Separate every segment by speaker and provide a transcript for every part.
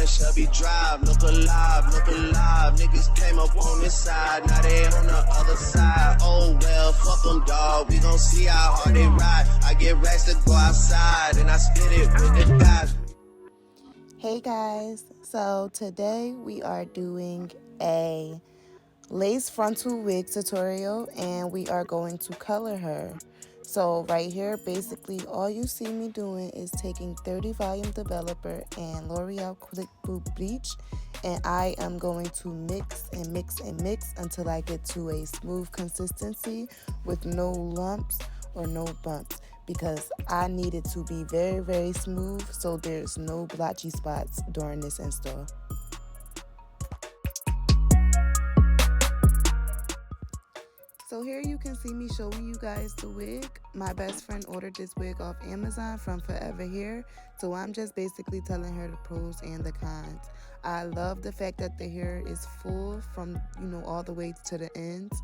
Speaker 1: Shelby Drive, look alive, niggas came up on this side, now they on the other side. Oh well, fuck them dawg, we gon' see how hard they ride. I get racks to go outside and I spit it with the guys.
Speaker 2: Hey guys, so today we are doing a lace frontal wig tutorial and we are going to color her. So right here, basically all you see me doing is taking 30 volume developer and L'Oreal Quick Boot Bleach, and I am going to mix and mix and mix until I get to a smooth consistency with no lumps or no bumps, because I need it to be very, very smooth so there's no blotchy spots during this install. So here you can see me showing you guys the wig. My best friend ordered this wig off Amazon from Forever Hair, so I'm just basically telling her the pros and the cons. I love the fact that the hair is full from, all the way to the ends.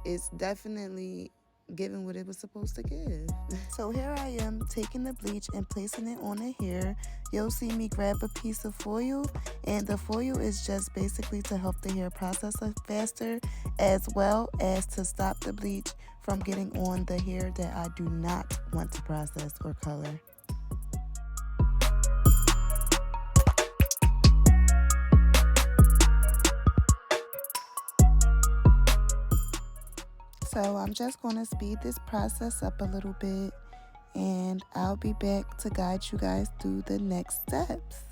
Speaker 2: It's definitely giving what it was supposed to give. So here I am taking the bleach and placing it on the hair. You'll see me grab a piece of foil, and the foil is just basically to help the hair process faster, as well as to stop the bleach from getting on the hair that I do not want to process or color. So I'm just going to speed this process up a little bit, and I'll be back to guide you guys through the next steps.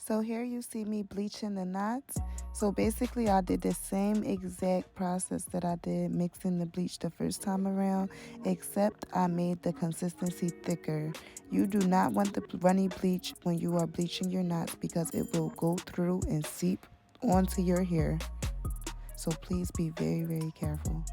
Speaker 2: So here you see me bleaching the knots. So basically I did the same exact process that I did mixing the bleach the first time around, except I made the consistency thicker. You do not want the runny bleach when you are bleaching your knots because it will go through and seep onto your hair. So please be very, very careful.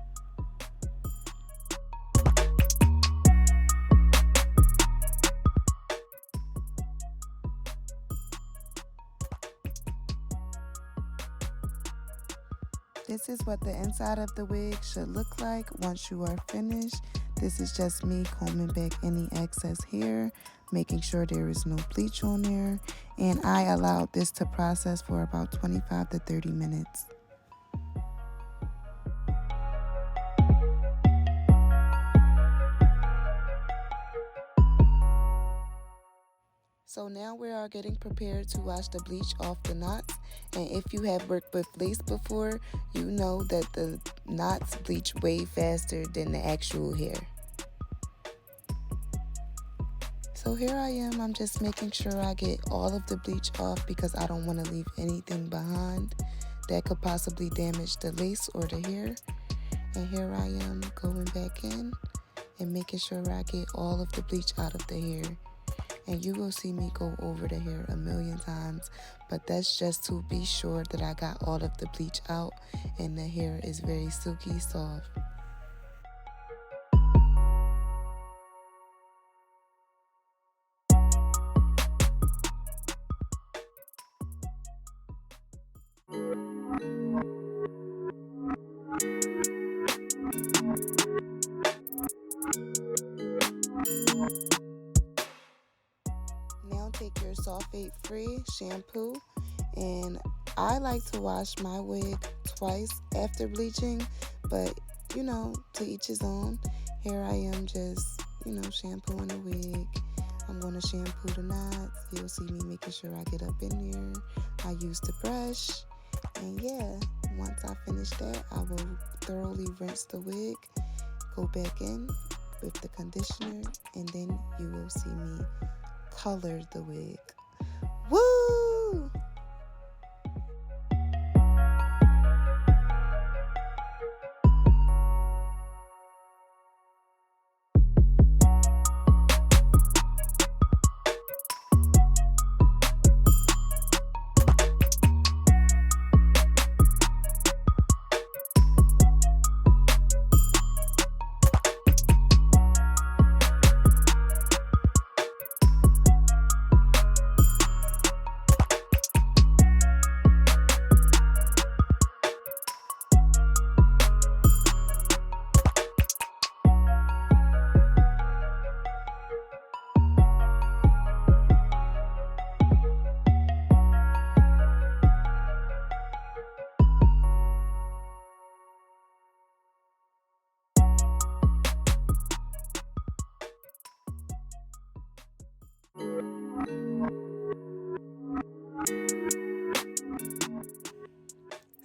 Speaker 2: This is what the inside of the wig should look like once you are finished. This is just me combing back any excess hair, making sure there is no bleach on there, and I allowed this to process for about 25 to 30 minutes. So now we are getting prepared to wash the bleach off the knots. And if you have worked with lace before, you know that the knots bleach way faster than the actual hair. So here I am, I'm just making sure I get all of the bleach off because I don't want to leave anything behind that could possibly damage the lace or the hair. And here I am going back in and making sure I get all of the bleach out of the hair. And you will see me go over the hair a million times, but that's just to be sure that I got all of the bleach out and the hair is very silky soft. Now take your sulfate-free shampoo, and I like to wash my wig twice after bleaching, but you know, to each his own. Here I am just, shampooing the wig. I'm going to shampoo the knots. You'll see me making sure I get up in there. I use the brush, and yeah, once I finish that, I will thoroughly rinse the wig, go back in with the conditioner, and then you will see me color the wig. Woo!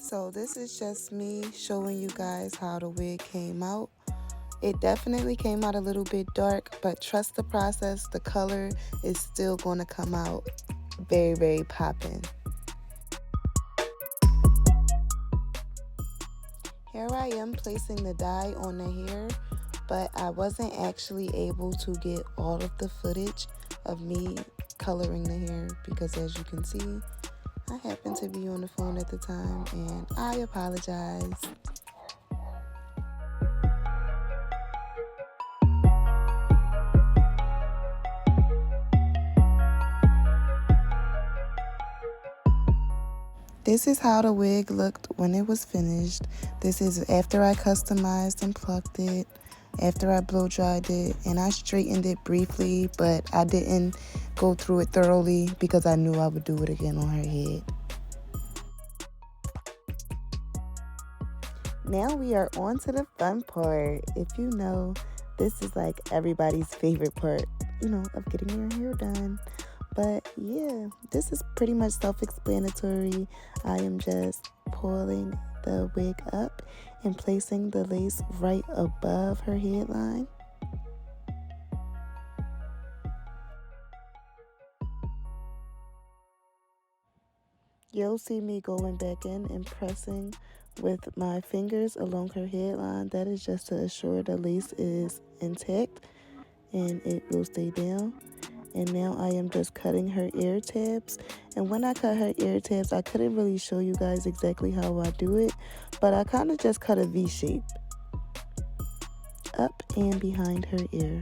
Speaker 2: So this is just me showing you guys how the wig came out. It definitely came out a little bit dark, but trust the process. The color is still going to come out very, very popping. Here I am placing the dye on the hair, but I wasn't actually able to get all of the footage of me coloring the hair because, as you can see, I happened to be on the phone at the time, and I apologize. This is how the wig looked when it was finished. This is after I customized and plucked it, after I blow dried it, and I straightened it briefly, but I didn't go through it thoroughly because I knew I would do it again on her head. Now we are on to the fun part. If you know, this is like everybody's favorite part, of getting your hair done. But yeah, this is pretty much self-explanatory. I am just pulling the wig up and placing the lace right above her headline. You'll see me going back in and pressing with my fingers along her headline. That is just to assure the lace is intact and it will stay down. And now I am just cutting her ear tabs. And when I cut her ear tabs, I couldn't really show you guys exactly how I do it, but I kind of just cut a V shape up and behind her ear.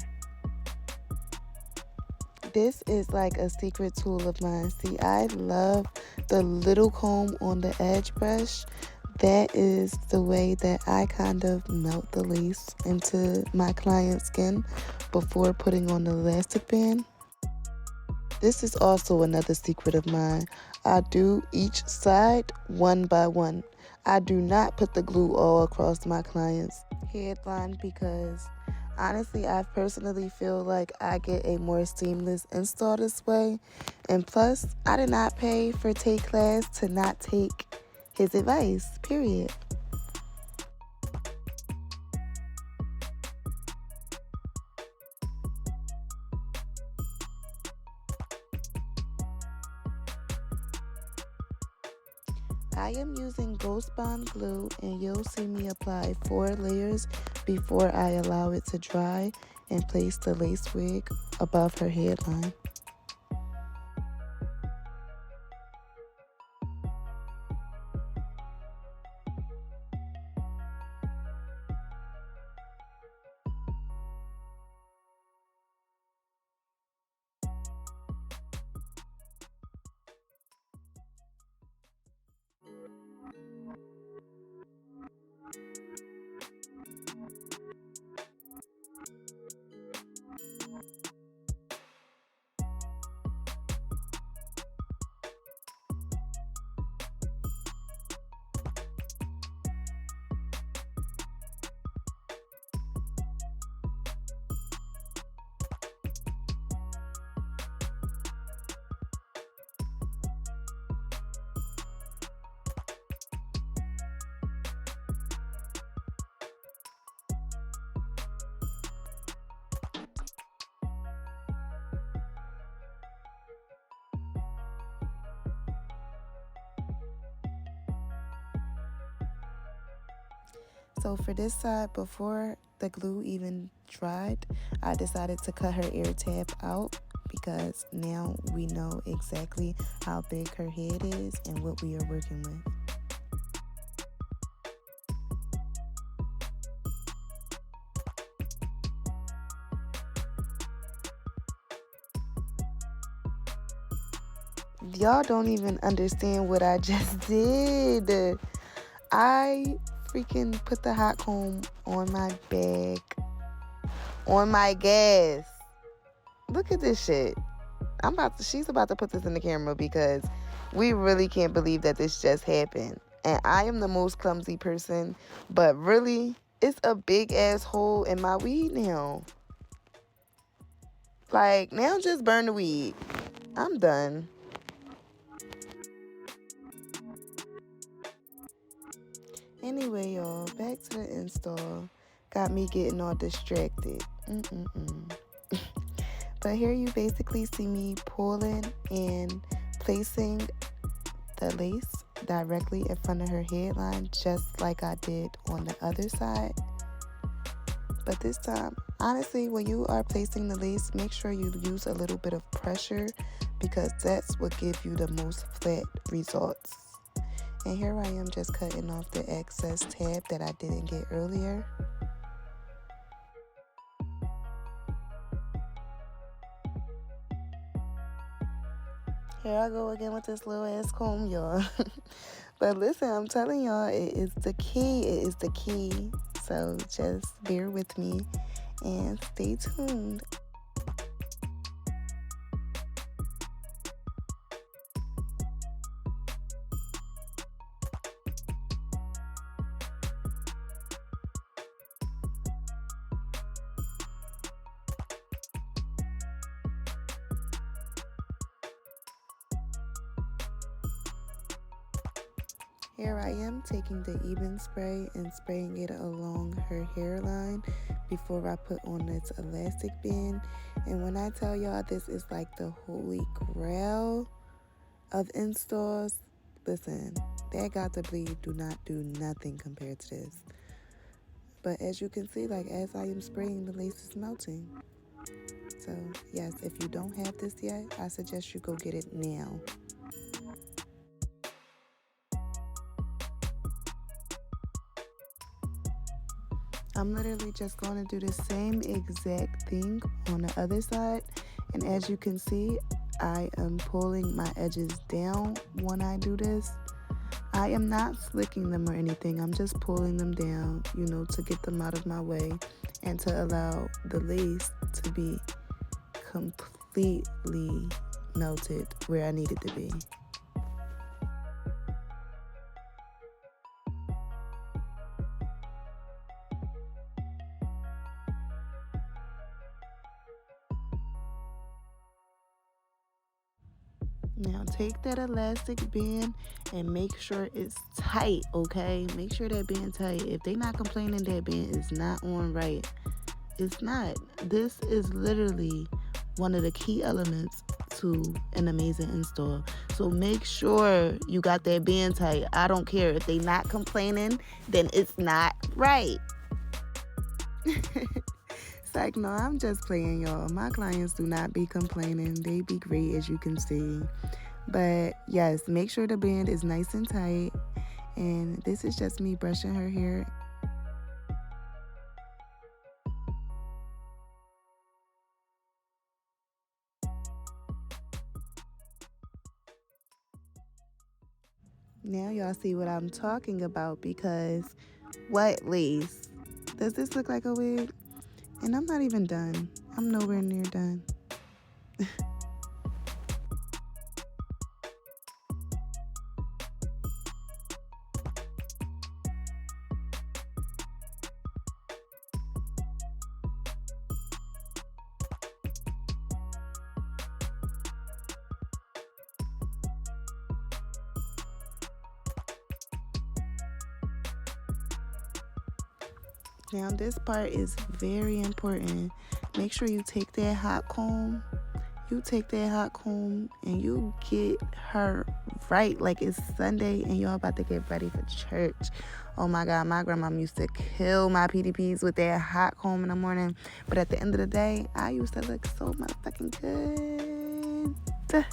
Speaker 2: This is like a secret tool of mine. See, I love the little comb on the edge brush. That is the way that I kind of melt the lace into my client's skin before putting on the elastic band. This is also another secret of mine. I do each side one by one. I do not put the glue all across my client's headline because honestly, I personally feel like I get a more seamless install this way. And plus, I did not pay for Take Class to not take his advice, period. I am using Ghost Bond glue, and you'll see me apply 4 layers before I allow it to dry and place the lace wig above her headline. So for this side, before the glue even dried, I decided to cut her ear tab out because now we know exactly how big her head is and what we are working with. Y'all don't even understand what I just did. I freaking put the hot comb on my bag, on my gas. Look at this shit. She's about to put this in the camera because we really can't believe that this just happened. And I am the most clumsy person, but really, it's a big ass hole in my weed now. Like, now just burn the weed. I'm done. Anyway, y'all, back to the install. Got me getting all distracted. But here you basically see me pulling and placing the lace directly in front of her headline, just like I did on the other side. But this time, honestly, when you are placing the lace, make sure you use a little bit of pressure because that's what gives you the most flat results. And here I am just cutting off the excess tab that I didn't get earlier. Here I go again with this little ass comb, y'all. But listen, I'm telling y'all, it is the key. It is the key. So just bear with me and stay tuned. Here I am taking the Eben spray and spraying it along her hairline before I put on this elastic band. And when I tell y'all this is like the holy grail of installs, listen, that got to bleed do not do nothing compared to this. But as you can see, like as I am spraying, the lace is melting. So yes, if you don't have this yet, I suggest you go get it now. I'm literally just going to do the same exact thing on the other side. And as you can see, I am pulling my edges down when I do this. I am not slicking them or anything. I'm just pulling them down, to get them out of my way and to allow the lace to be completely melted where I need it to be. Now take that elastic band and make sure it's tight, okay? Make sure that band tight. If they not complaining that band is not on right, it's not. This is literally one of the key elements to an amazing install. So make sure you got that band tight. I don't care. If they not complaining, then it's not right. It's like, no, I'm just playing, y'all. My clients do not be complaining. They be great, as you can see. But yes, make sure the band is nice and tight. And this is just me brushing her hair. Now y'all see what I'm talking about, because what lace? Does this look like a wig? And I'm not even done. I'm nowhere near done. Now this part is very important. Make sure you take that hot comb. You take that hot comb and you get her right like it's Sunday and y'all about to get ready for church. Oh my God, my grandma used to kill my PDPs with that hot comb in the morning. But at the end of the day, I used to look so motherfucking good.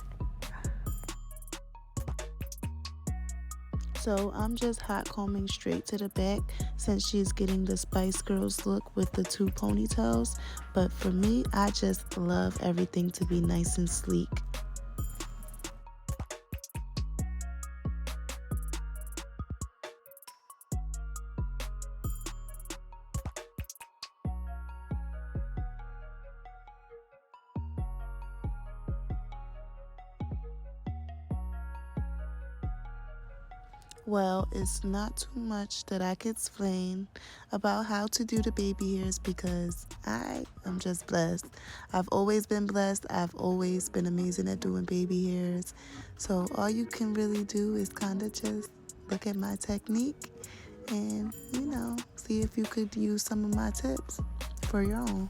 Speaker 2: So I'm just hot combing straight to the back since she's getting the Spice Girls look with the 2 ponytails. But for me, I just love everything to be nice and sleek. Well, it's not too much that I could explain about how to do the baby hairs because I am just blessed. I've always been blessed. I've always been amazing at doing baby hairs. So all you can really do is kind of just look at my technique and, see if you could use some of my tips for your own.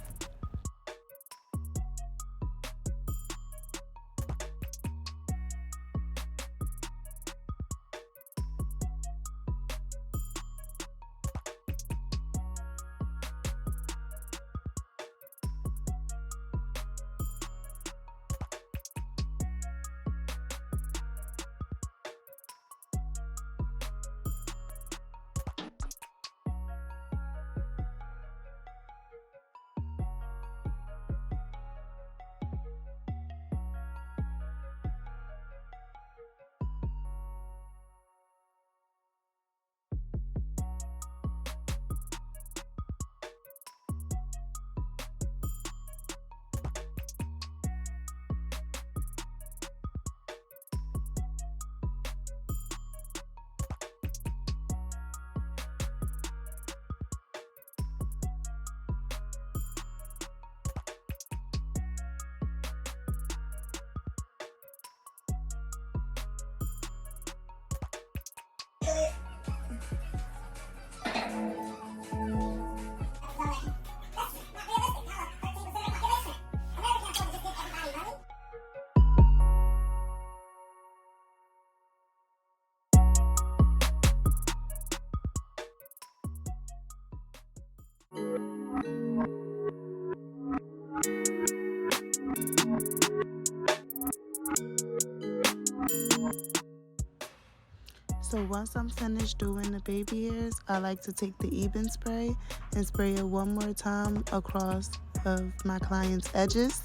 Speaker 2: So once I'm finished doing the baby hairs, I like to take the even spray and spray it one more time across of my client's edges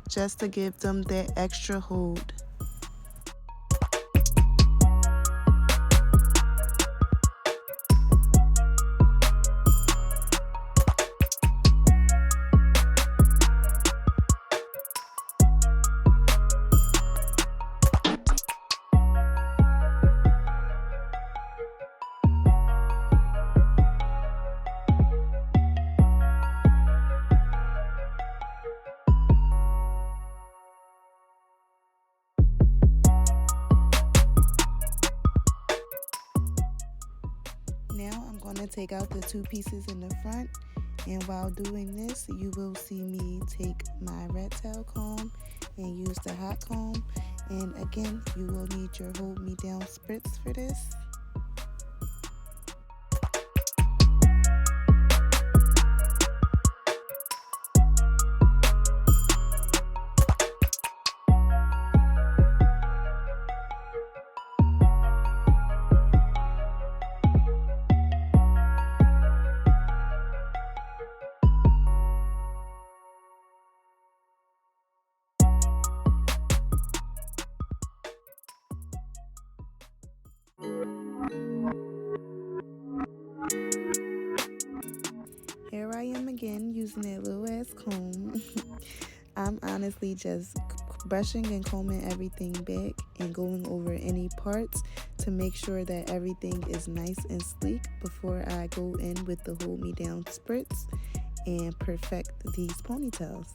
Speaker 2: just to give them that extra hold. Now I'm going to take out the two pieces in the front, and while doing this you will see me take my rat tail comb and use the hot comb, and again you will need your hold me down spritz for this. Here I am again using that little ass comb. I'm honestly just brushing and combing everything back and going over any parts to make sure that everything is nice and sleek before I go in with the hold me down spritz and perfect these ponytails.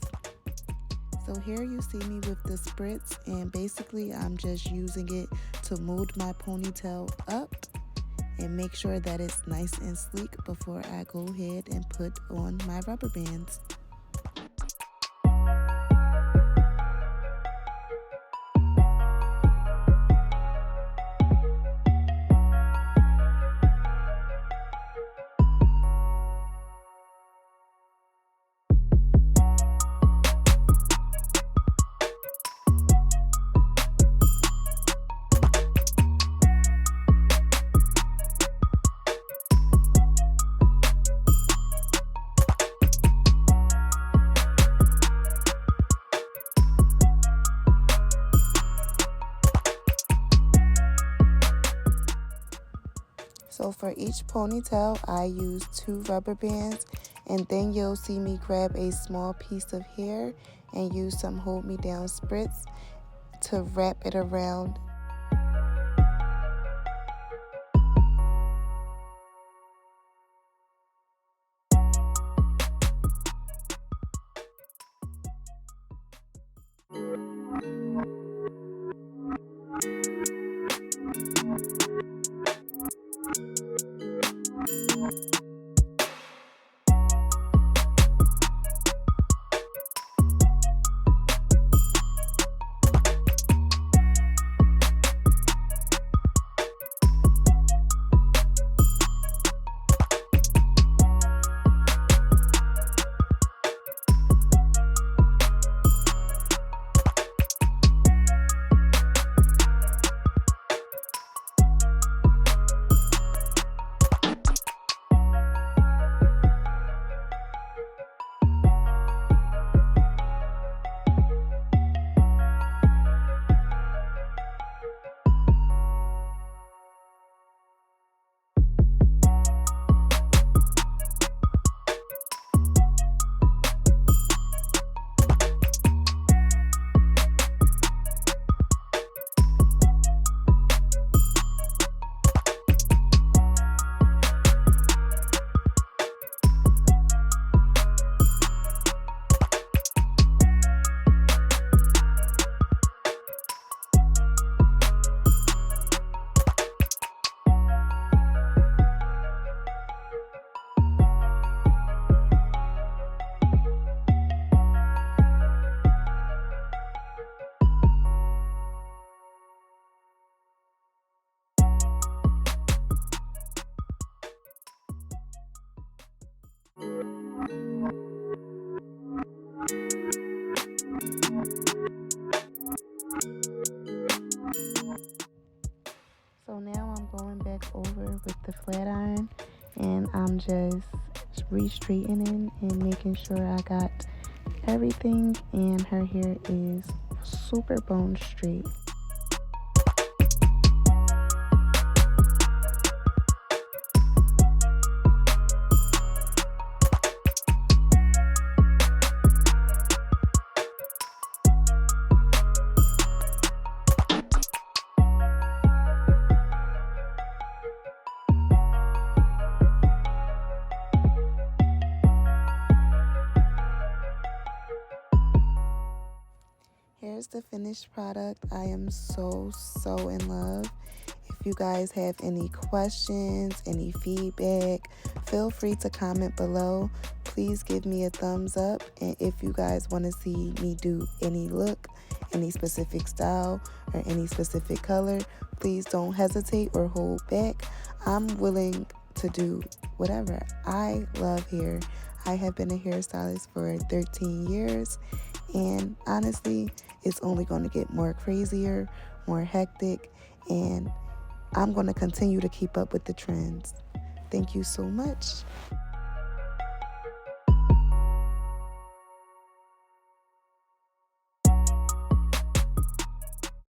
Speaker 2: So here you see me with the spritz, and basically I'm just using it to mold my ponytail up and make sure that it's nice and sleek before I go ahead and put on my rubber bands. So for each ponytail, I use 2 rubber bands, and then you'll see me grab a small piece of hair and use some hold me down spritz to wrap it around. So now I'm going and just re-straightening and making sure I got everything, and her hair is super bone straight. Here's the finished product. I am so in love. If you guys have any questions, any feedback, feel free to comment below. Please give me a thumbs up. And if you guys want to see me do any look, any specific style, or any specific color, please don't hesitate or hold back. I'm willing to do whatever. I love hair. I have been a hairstylist for 13 years, and honestly, it's only going to get more crazier, more hectic, and I'm going to continue to keep up with the trends. Thank you so much.